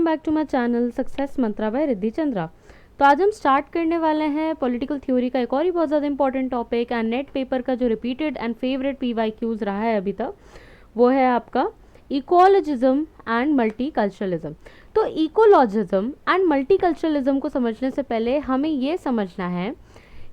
Back to my channel success mantra by Riddhi Chandra. तो आज हम स्टार्ट करने वाले हैं पॉलिटिकल थ्योरी का एक और ही बहुत ज़्यादा important topic and net paper का जो रिपीटेड एंड फेवरेट PYQs रहा है अभी तक, वो है आपका इकोलॉजिज्म एंड मल्टीकल्चरलिज्म। तो इकोलॉजिज्म एंड मल्टीकल्चरलिज्म को समझने से पहले हमें ये समझना है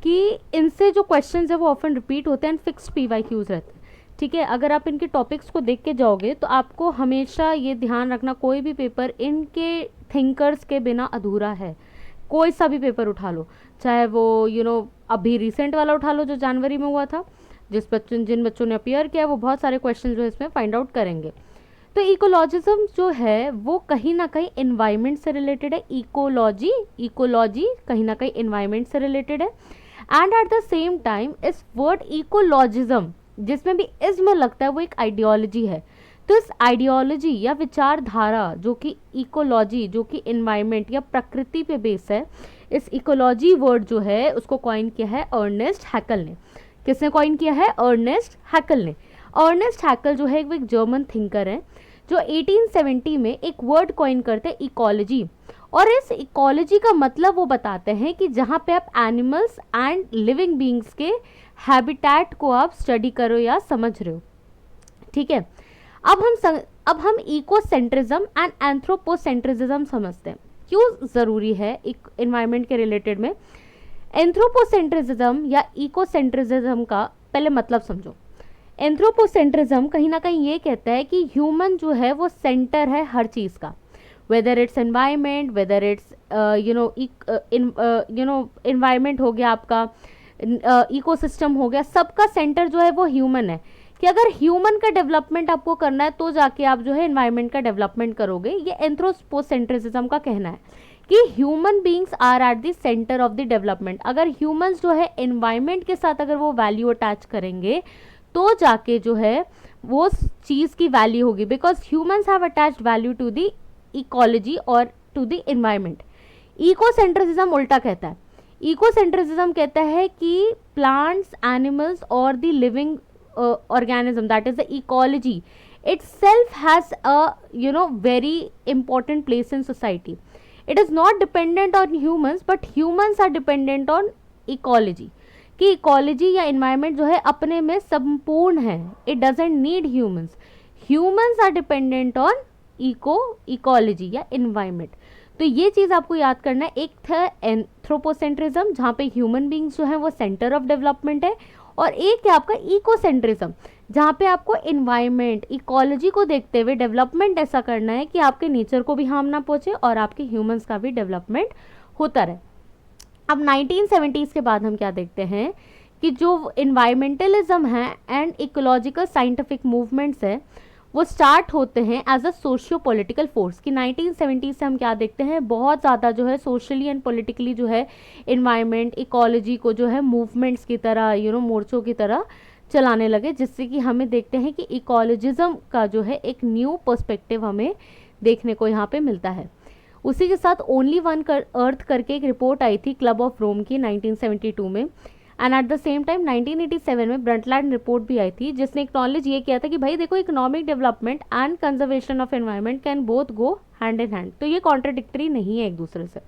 कि इनसे जो क्वेश्चंस है वो ऑफन रिपीट होते हैं एंड फिक्स्ड PYQs रहते हैं। ठीक है, अगर आप इनके टॉपिक्स को देख के जाओगे तो आपको हमेशा ये ध्यान रखना, कोई भी पेपर इनके थिंकर्स के बिना अधूरा है। कोई सा भी पेपर उठा लो, चाहे वो अभी रिसेंट वाला उठा लो जो जनवरी में हुआ था, जिन बच्चों ने अपियर किया, वो बहुत सारे क्वेश्चन जो है इसमें फाइंड आउट करेंगे। तो इकोलॉजिज्म जो है वो कहीं ना कहीं इन्वायरमेंट से रिलेटेड है। इकोलॉजी कहीं ना कहीं इन्वायरमेंट से रिलेटेड है and at the same time इस वर्ड इकोलॉजिज्म जिसमें भी इज्म लगता है वो एक आइडियोलॉजी है। तो इस आइडियोलॉजी या विचारधारा जो कि इकोलॉजी, जो कि इन्वायरमेंट या प्रकृति पे बेस है, इस इकोलॉजी वर्ड जो है उसको कॉइन किया है अर्नेस्ट हैकल ने। किसने कॉइन किया है? अर्नेस्ट हैकल ने। अर्नेस्ट हैकल जो है वो एक जर्मन थिंकर है जो 1870 में एक वर्ड कॉइन करते हैं इकोलॉजी। और इस इकोलॉजी का मतलब वो बताते हैं कि जहाँ पे आप एनिमल्स एंड लिविंग बींग्स के हैबिटेट को आप स्टडी करो या समझ रहे हो। ठीक है, अब हम इकोसेंट्रिज्म एंड एंथ्रोपोसेंट्रिज्म समझते हैं। क्यों ज़रूरी है इन्वायरमेंट के रिलेटेड में? एंथ्रोपोसेंट्रिज्म या इकोसेंट्रिज्म का पहले मतलब समझो। एंथ्रोपोसेंट्रिज्म कहीं ना कहीं ये कहता है कि ह्यूमन जो है वो सेंटर है हर चीज़ का, whether its environment, whether its environment हो गया, आपका इकोसिस्टम हो गया, सबका सेंटर जो है वो ह्यूमन है। कि अगर ह्यूमन का डेवलपमेंट आपको करना है तो जाके आप जो है एनवायरमेंट का डेवलपमेंट करोगे। ये एंथ्रोपोसेंट्रिज्म का कहना है कि human beings are at the centre of the development. अगर ह्यूमंस जो है एनवायरमेंट के साथ अगर वो वैल्यू अटैच करेंगे तो जाके जो है वो चीज़ की वैल्यू होगी, because humans have attached value to the ecology और टू द एनवायरमेंट। इकोसेंट्रिज्म उल्टा कहता है। इकोसेंट्रिज्म कहता है कि प्लांट्स, एनिमल्स और the living organism, that is the ecology itself has a very important place in society. It is not dependent on humans but humans are dependent on ecology. कि ecology या environment जो है अपने में संपूर्ण है, it doesn't need humans. Humans are dependent on ecology या environment. तो ये चीज़ आपको याद करना है। एक था एंथ्रोपोसेंट्रिज्म जहाँ पे ह्यूमन बींग्स जो है वो सेंटर ऑफ डेवलपमेंट है, और एक है आपका इकोसेंट्रिज्म जहाँ पे आपको इन्वायरमेंट, इकोलॉजी को देखते हुए डेवलपमेंट ऐसा करना है कि आपके नेचर को भी हार्म ना पहुँचे और आपके ह्यूमंस का भी डेवलपमेंट होता रहे। अब 1970s के बाद हम क्या देखते हैं कि जो इन्वायरमेंटलिज्म है एंड इकोलॉजिकल साइंटिफिक मूवमेंट्स है वो स्टार्ट होते हैं as a socio political force. कि 1970 से हम क्या देखते हैं, बहुत ज़्यादा जो है सोशली एंड पॉलिटिकली जो है इन्वायरमेंट, इकोलॉजी को जो है मूवमेंट्स की तरह मोर्चों की तरह चलाने लगे, जिससे कि हमें देखते हैं कि इकोलॉजिज्म का जो है एक न्यू पर्सपेक्टिव हमें देखने को यहाँ पे मिलता है। उसी के साथ ओनली वन अर्थ करके एक रिपोर्ट आई थी क्लब ऑफ रोम की 1972 में, and at the same time 1987 में ब्रंटलैंड रिपोर्ट भी आई थी जिसने एक्नॉलेज ये किया था कि भाई देखो, economic development and conservation of environment can both go hand in hand. तो ये कॉन्ट्राडिक्टरी नहीं है एक दूसरे से।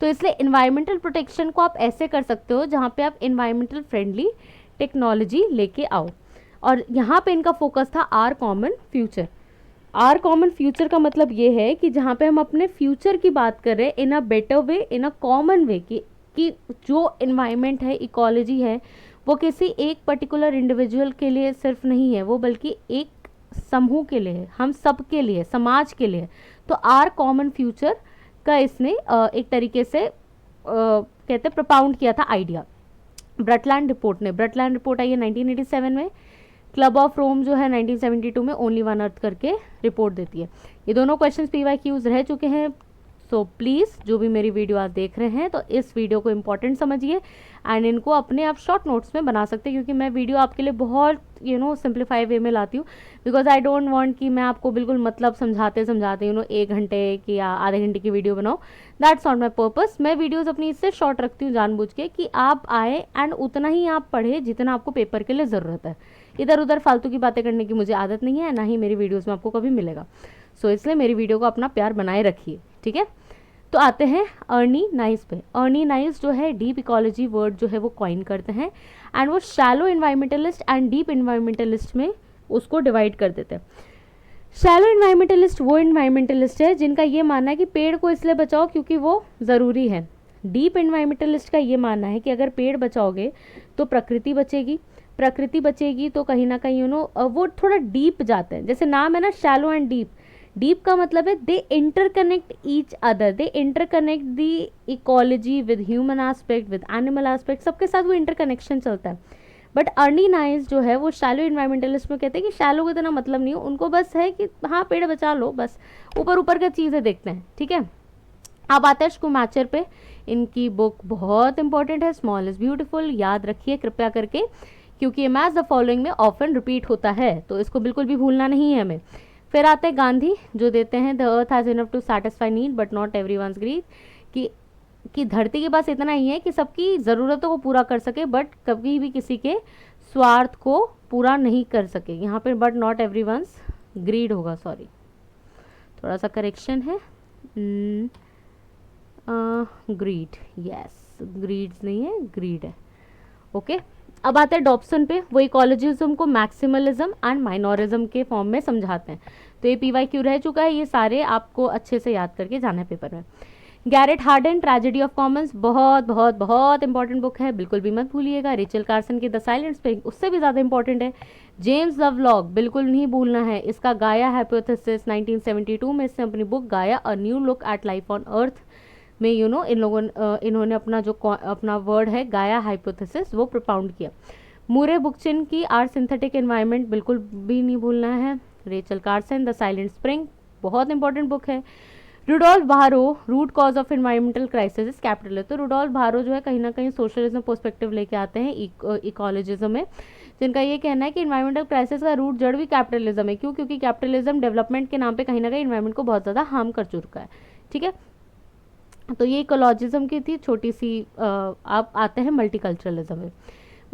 तो इसलिए इन्वायरमेंटल प्रोटेक्शन को आप ऐसे कर सकते हो जहाँ पे आप इन्वायरमेंटल फ्रेंडली टेक्नोलॉजी लेके आओ, और यहाँ पे इनका फोकस था our common future. Our common future का मतलब ये है कि जहाँ पे हम अपने फ्यूचर की बात कर रहे हैं इन a better way, in a common वे, कि जो इन्वायरमेंट है, इकोलॉजी है, वो किसी एक पर्टिकुलर इंडिविजुअल के लिए सिर्फ नहीं है, वो बल्कि एक समूह के लिए है, हम सब के लिए, समाज के लिए। तो आर कॉमन फ्यूचर का इसने एक तरीके से कहते प्रोपाउंड किया था आइडिया ब्रंटलैंड रिपोर्ट ने। ब्रंटलैंड रिपोर्ट आई है 1987 में, क्लब ऑफ रोम जो है 1972 में ओनली वन अर्थ करके रिपोर्ट देती है। ये दोनों क्वेश्चंस PYQs रह चुके हैं। सो प्लीज़ जो भी मेरी वीडियो आज देख रहे हैं तो इस वीडियो को इम्पॉर्टेंट समझिए एंड इनको अपने आप शॉर्ट नोट्स में बना सकते हैं, क्योंकि मैं वीडियो आपके लिए बहुत सिंप्लीफाई वे में लाती हूँ, बिकॉज आई डोंट वांट कि मैं आपको बिल्कुल मतलब समझाते 1 घंटे की या आधे घंटे की वीडियो बनाऊँ। That's not my purpose. मैं वीडियोज़ अपनी इससे शॉर्ट रखती हूँ जानबूझ के कि आप आए एंड उतना ही आप पढ़े जितना आपको पेपर के लिए ज़रूरत है। इधर उधर फालतू की बातें करने की मुझे आदत नहीं है, ना ही मेरी वीडियोज़ में आपको कभी मिलेगा। सो इसलिए मेरी वीडियो को अपना प्यार बनाए रखिए। ठीक है। तो आते हैं अर्नी नाइस पे। अर्नी नाइस जो है डीप इकोलॉजी वर्ड जो है वो कॉइन करते हैं एंड वो shallow environmentalist and deep environmentalist में उसको डिवाइड कर देते हैं। शैलो इन्वायरमेंटलिस्ट वो इन्वायरमेंटलिस्ट है जिनका ये मानना है कि पेड़ को इसलिए बचाओ क्योंकि वो ज़रूरी है। डीप इन्वायरमेंटलिस्ट का ये मानना है कि अगर पेड़ बचाओगे तो प्रकृति बचेगी, प्रकृति बचेगी तो कहीं ना कहीं वो थोड़ा डीप जाते हैं। जैसे नाम है ना शैलो एंड डीप, डीप का मतलब है they interconnect each other, they interconnect the ecology with human aspect with animal aspect, सबके साथ वो इंटरकनेक्शन चलता है। बट अर्नी नाइस जो है वो शैलो इन्वायरमेंटलिस्ट में कहते हैं कि शैलो को इतना मतलब नहीं हो, उनको बस है कि हाँ पेड़ बचा लो, बस ऊपर ऊपर का चीज़ें देखते हैं। ठीक है, अब आते हैं स्कूमैचर पे। इनकी बुक बहुत इंपॉर्टेंट है, स्मॉल इज़ ब्यूटीफुल, याद रखिए कृपया करके, क्योंकि ये मैच द फॉलोइंग में ऑफन रिपीट होता है, तो इसको बिल्कुल भी भूलना नहीं है हमें। फिर आते हैं गांधी जो देते हैं the earth has enough to satisfy need but not everyone's greed, कि धरती के पास इतना ही है कि सबकी ज़रूरतों को पूरा कर सके बट कभी भी किसी के स्वार्थ को पूरा नहीं कर सके। यहाँ पे बट नॉट एवरीवन्स ग्रीड होगा, सॉरी थोड़ा सा करेक्शन है, ग्रीड, यस ग्रीड्स नहीं है ग्रीड है। ओके, अब आते हैं डॉब्सन पे। वो इकोलॉजिज्म को मैक्सिमलिज्म एंड माइनोरिज्म के फॉर्म में समझाते हैं। तो ये PYQ रह चुका है, ये सारे आपको अच्छे से याद करके जाना है पेपर में। Garrett harden tragedy of Commons बहुत बहुत बहुत इंपॉर्टेंट बुक है, बिल्कुल भी मत भूलिएगा। रेचल कार्सन की द साइलेंट स्प्रिंग उससे भी ज़्यादा इंपॉर्टेंट है। जेम्स लवलॉक बिल्कुल नहीं भूलना है, इसका गाया हाइपोथेसिस 1972 में इसने अपनी बुक गाया a new look at life on earth में इन्होंने अपना जो अपना वर्ड है गाया हाइपोथेसिस वो प्रोपाउंड किया। मूरे बुकचिन की आर सिंथेटिक एनवायरनमेंट बिल्कुल भी नहीं भूलना है। Rachel Carson the silent spring बहुत इंपॉर्टेंट बुक है। Rudolf Bahro root cause of environmental crisis capital. तो रुडोल्फ बारो जो है कहीं ना कहीं सोशलिज्म पर्सपेक्टिव लेके आते हैं इकोलॉजिज्म में, जिनका ये कहना है कि एनवायरमेंटल क्राइसिस का रूट जड़ भी कैपिटलिज्म है। क्यों? क्योंकि कैपिटलिज्म डेवलपमेंट के नाम पे कहीं ना कहीं एनवायरमेंट को बहुत ज़्यादा हार्म कर चुका है। ठीक है, तो ये इकोलॉजिज्म की थी छोटी सी। आप आते हैं मल्टीकल्चरलिज्म में।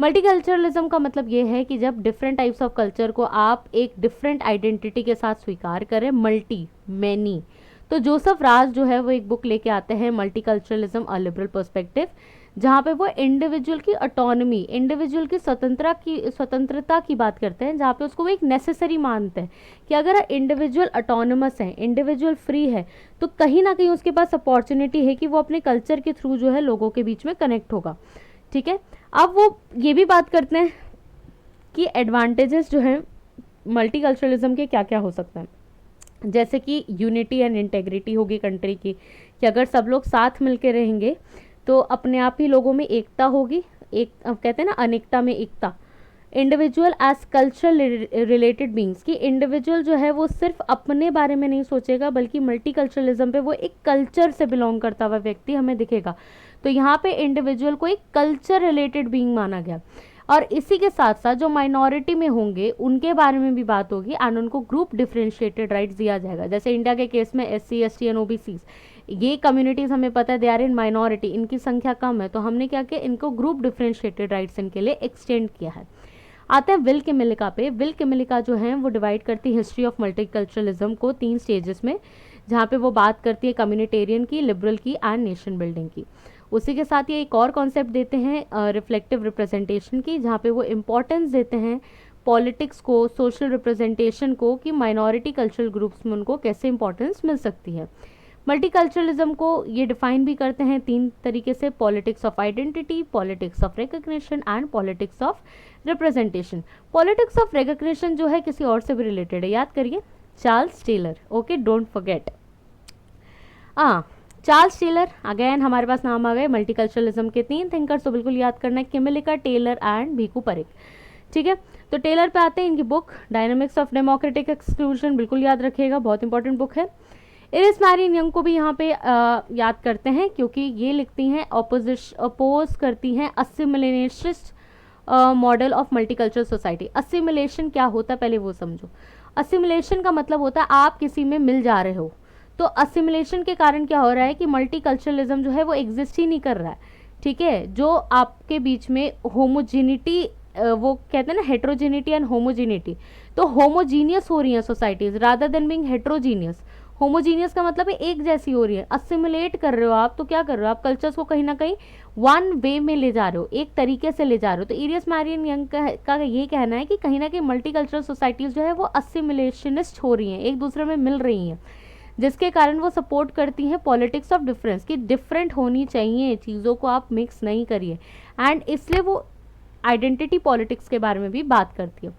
मल्टीकल्चरलिज्म का मतलब ये है कि जब डिफरेंट टाइप्स ऑफ कल्चर को आप एक डिफरेंट आइडेंटिटी के साथ स्वीकार करें, मल्टी मैनी। तो जोसेफ राज जो है वो एक बुक लेके आते हैं मल्टीकल्चरलिज्म अ लिबरल पर्सपेक्टिव, जहाँ पे वो इंडिविजुअल की ऑटोनॉमी, इंडिविजुअल की स्वतंत्रता की बात करते हैं, जहाँ पे उसको वो एक नेसेसरी मानते हैं कि अगर इंडिविजुअल ऑटोनमस है, इंडिविजुअल फ्री है, तो कहीं ना कहीं उसके पास अपॉर्चुनिटी है कि वो अपने कल्चर के थ्रू जो है लोगों के बीच में कनेक्ट होगा। ठीक है, अब वो ये भी बात करते हैं कि एडवांटेजेस जो है मल्टीकल्चरलिज्म के क्या क्या हो सकते हैं, जैसे कि यूनिटी एंड इंटेग्रिटी होगी कंट्री की, कि अगर सब लोग साथ मिलके रहेंगे तो अपने आप ही लोगों में एकता होगी। एक कहते हैं ना अनेकता में एकता। Individual as cultural related beings, कि इंडिविजुअल जो है वो सिर्फ अपने बारे में नहीं सोचेगा बल्कि मल्टीकल्चरलिज्म पे वो एक कल्चर से बिलोंग करता हुआ व्यक्ति हमें दिखेगा। तो यहाँ पे इंडिविजुअल को एक कल्चर रिलेटेड बींग माना गया। और इसी के साथ साथ जो माइनॉरिटी में होंगे उनके बारे में भी बात होगी एंड उनको ग्रुप डिफरेंशिएटेड राइट्स दिया जाएगा। जैसे इंडिया के केस में SC ST एंड OBCs, ये कम्युनिटीज़ हमें पता है दे आर इन माइनॉरिटी, इनकी संख्या कम है, तो हमने क्या किया, इनको ग्रुप डिफरेंशिएटेड राइट्स इनके लिए एक्सटेंड किया है। आते हैं विल किमिलिका पे। विल किमिलिका जो है वो डिवाइड करती है हिस्ट्री ऑफ मल्टीकल्चरलिज्म को 3 स्टेजेस में, जहाँ पे वो बात करती है कम्युनिटेरियन की, लिबरल की एंड नेशन बिल्डिंग की। उसी के साथ ये एक और कॉन्सेप्ट देते हैं रिफ्लेक्टिव रिप्रेजेंटेशन की, जहाँ पे वो इम्पोर्टेंस देते हैं पॉलिटिक्स को, सोशल रिप्रेजेंटेशन को, कि माइनॉरिटी कल्चरल ग्रुप्स में उनको कैसे इंपॉर्टेंस मिल सकती है। मल्टीकल्चरलिज्म को ये डिफाइन भी करते हैं 3 तरीके से, politics of identity, politics of recognition and politics of representation. Politics of recognition जो है किसी और से भी रिलेटेड है, याद करिए, Charles Taylor. Okay, don't forget. Charles Taylor, again हमारे पास नाम आ गए मल्टीकल्चरलिज्म के 3 थिंकर्स, तो बिल्कुल याद करना है, किमिलिका, टेलर एंड भीकू परेख। ठीक है, तो टेलर पे आते हैं, इनकी book dynamics of democratic exclusion बिल्कुल याद रखिएगा, बहुत इंपॉर्टेंट बुक है। इरिस मैरिन यंग को भी यहाँ पे याद करते हैं, क्योंकि ये लिखती हैं अपोज करती हैं assimilationist model of multicultural society. Assimilation क्या होता है पहले वो समझो। असिमिलेशन का मतलब होता है आप किसी में मिल जा रहे हो, तो असिमिलेशन के कारण क्या हो रहा है कि मल्टीकल्चरलिज्म जो है वो एग्जिस्ट ही नहीं कर रहा है। ठीक है, जो आपके बीच में होमोजिनिटी, वो कहते हैं ना हेट्रोजिनिटी एंड होमोजिनिटी, तो होमोजीनियस हो रही हैं societies rather than being heterogeneous, homogeneous का मतलब है एक जैसी हो रही है, असिमुलेट कर रहे हो आप, तो क्या कर रहे हो आप, कल्चर्स को कहीं ना कहीं वन वे में ले जा रहे हो, एक तरीके से ले जा रहे हो। तो इरियस मैरियन यंग का ये कहना है कि कहीं ना कहीं मल्टी कल्चरल सोसाइटीज़ जो है वो असिमुलेशनिस्ट हो रही हैं, एक दूसरे में मिल रही हैं, जिसके कारण वो सपोर्ट करती हैं पॉलिटिक्स ऑफ डिफरेंस, कि डिफरेंट होनी चाहिए, चीज़ों को आप मिक्स नहीं करिए, एंड इसलिए वो आइडेंटिटी पॉलिटिक्स के बारे में भी बात करती है।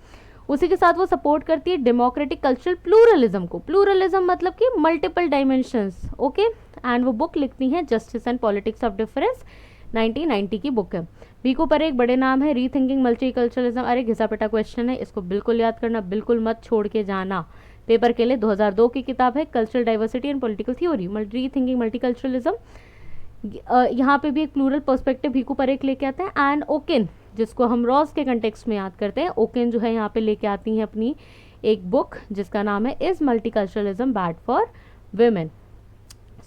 उसी के साथ वो सपोर्ट करती है डेमोक्रेटिक कल्चरल प्लूरलिज्म को, प्लूरलिज्म मतलब कि मल्टीपल डायमेंशंस, ओके। एंड वो बुक लिखती हैं justice and politics of difference, 1990 की बुक है। बीकू पर एक बड़े नाम है, रीथिंकिंग मल्टीकल्चरलिज्म, अरे घिसा-पिटा क्वेश्चन है, इसको बिल्कुल याद करना, बिल्कुल मत छोड़ के जाना पेपर के लिए। 2002 की किताब है, cultural diversity and political theory, rethinking multiculturalism. यहाँ पे भी एक प्लूरल पर्सपेक्टिव भीकू परेख लेके आते हैं। एंड ओकेन, जिसको हम रॉस के कंटेक्स्ट में याद करते हैं, ओकेन जो है यहाँ पे लेके आती हैं अपनी एक बुक जिसका नाम है is multiculturalism bad for women.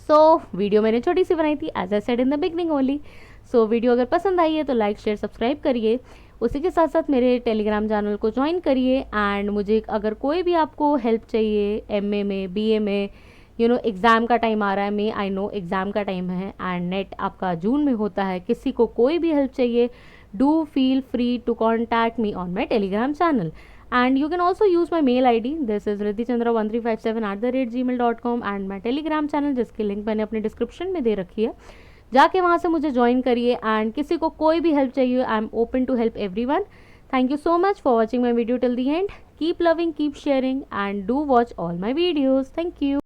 So video मैंने छोटी सी बनाई थी, as I said in the beginning only. So video अगर पसंद आई है तो लाइक शेयर सब्सक्राइब करिए, उसी के साथ साथ मेरे टेलीग्राम चैनल को ज्वाइन करिए। एंड मुझे अगर कोई भी आपको हेल्प चाहिए एमए में, बीए में, एग्ज़ाम का टाइम आ रहा है, मे आई नो एग्ज़ाम का टाइम है एंड नेट आपका जून में होता है, किसी को कोई भी हेल्प चाहिए, do feel free to contact me on my Telegram channel. And you can also use my mail ID, this is riddhichandra1357@gmail.com, and my Telegram channel जिसकी लिंक मैंने अपने डिस्क्रिप्शन में दे रखी है, जाके वहाँ से मुझे ज्वाइन करिए। एंड किसी को कोई भी हेल्प चाहिए, I am open to help everyone. Thank you so much for watching my video till the end. Keep loving, keep sharing, and do watch all my videos. Thank you.